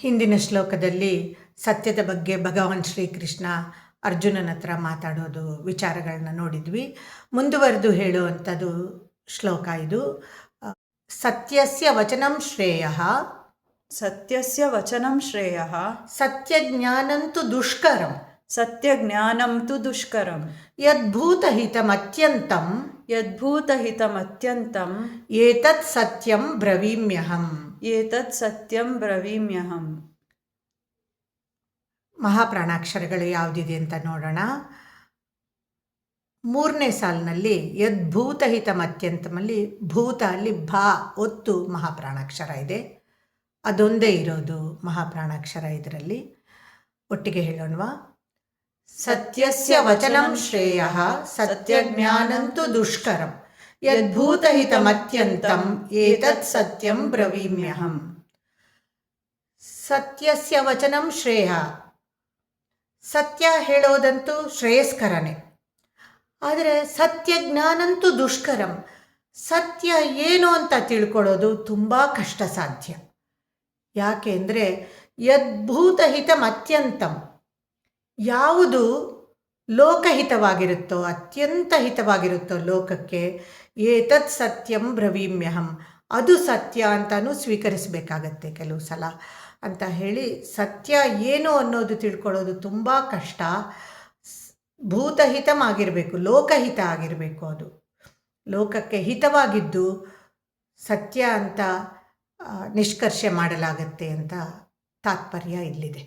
ಹಿಂದಿನ ಶ್ಲೋಕದಲ್ಲಿ ಸತ್ಯದ ಬಗ್ಗೆ ಭಗವಾನ್ ಶ್ರೀಕೃಷ್ಣ ಅರ್ಜುನನ ಹತ್ರ ಮಾತಾಡೋದು ವಿಚಾರಗಳನ್ನ ನೋಡಿದ್ವಿ. ಮುಂದುವರೆದು ಹೇಳುವಂಥದ್ದು ಶ್ಲೋಕ ಇದು. ಸತ್ಯಸ್ಯ ವಚನಂ ಶ್ರೇಯಃ ಸತ್ಯಸ್ಯ ವಚನಂ ಶ್ರೇಯಃ ಸತ್ಯಜ್ಞಾನಂತು ದುಷ್ಕರಂ ಸತ್ಯಜ್ಞಾನಂ ತು ದುಷ್ಕರಂ ಯದ್ಭೂತಹಿತಮತ್ಯಂತಂ ಯದ್ಭೂತಹಿತಮತ್ಯಂತಂ ಏತತ್ ಸತ್ಯಂ ಬ್ರವೀಮ್ಯಹಂ. ಏತತ್ ಸತ್ಯಂ ಬ್ರವೀಮ್ಯಹಂ. ಮಹಾಪ್ರಾಣಾಕ್ಷರಗಳು ಯಾವುದಿದೆ ಅಂತ ನೋಡೋಣ. 3ನೇ ಸಾಲಿನಲ್ಲಿ ಯದ್ಭೂತಹಿತಮತ್ಯಂತಮಲ್ಲಿ ಭೂತ ಅಲ್ಲಿ ಭಾ ಒತ್ತು ಮಹಾಪ್ರಾಣಾಕ್ಷರ ಇದೆ. ಅದೊಂದೇ ಇರೋದು ಮಹಾಪ್ರಾಣಾಕ್ಷರ ಇದರಲ್ಲಿ. ಒಟ್ಟಿಗೆ ಹೇಳೋಣವಾ? ಸತ್ಯಸ್ಯ ವಚನಂ ಶ್ರೇಯಃ ಸತ್ಯಜ್ಞಾನಂತು ದುಷ್ಕರಂ ಯದ್ಭೂತಹಿತಮತ್ಯಂತಂ ಏತತ್ ಸತ್ಯಂ ಬ್ರವೀಮ್ಯಹಂ. ಸತ್ಯಸ್ಯ ವಚನಂ ಶ್ರೇಯಃ, ಸತ್ಯ ಹೇಳೋದಂತೂ ಶ್ರೇಯಸ್ಕರನೇ. ಆದರೆ ಸತ್ಯಜ್ಞಾನಂತೂ ದುಷ್ಕರಂ, ಸತ್ಯ ಏನು ಅಂತ ತಿಳ್ಕೊಳ್ಳೋದು ತುಂಬ ಕಷ್ಟ ಸಾಧ್ಯ. ಯಾಕೆ ಅಂದರೆ ಯದ್ಭೂತಹಿತಮತ್ಯಂತಂ, ಯಾವುದು ಲೋಕಹಿತವಾಗಿರುತ್ತೋ, ಅತ್ಯಂತ ಹಿತವಾಗಿರುತ್ತೋ ಲೋಕಕ್ಕೆ, ಏತತ್ ಸತ್ಯಂ ಬ್ರವೀಮ್ಯಹಂ, ಅದು ಸತ್ಯ ಅಂತಲೂ ಸ್ವೀಕರಿಸಬೇಕಾಗತ್ತೆ ಕೆಲವು ಸಲ ಅಂತ ಹೇಳಿ. ಸತ್ಯ ಏನು ಅನ್ನೋದು ತಿಳ್ಕೊಳ್ಳೋದು ತುಂಬ ಕಷ್ಟ. ಭೂತಹಿತಮಾಗಿರಬೇಕು, ಲೋಕಹಿತ ಆಗಿರಬೇಕು, ಅದು ಲೋಕಕ್ಕೆ ಹಿತವಾಗಿದ್ದು ಸತ್ಯ ಅಂತ ನಿಷ್ಕರ್ಷೆ ಮಾಡಲಾಗತ್ತೆ ಅಂತ ತಾತ್ಪರ್ಯ ಇಲ್ಲಿದೆ.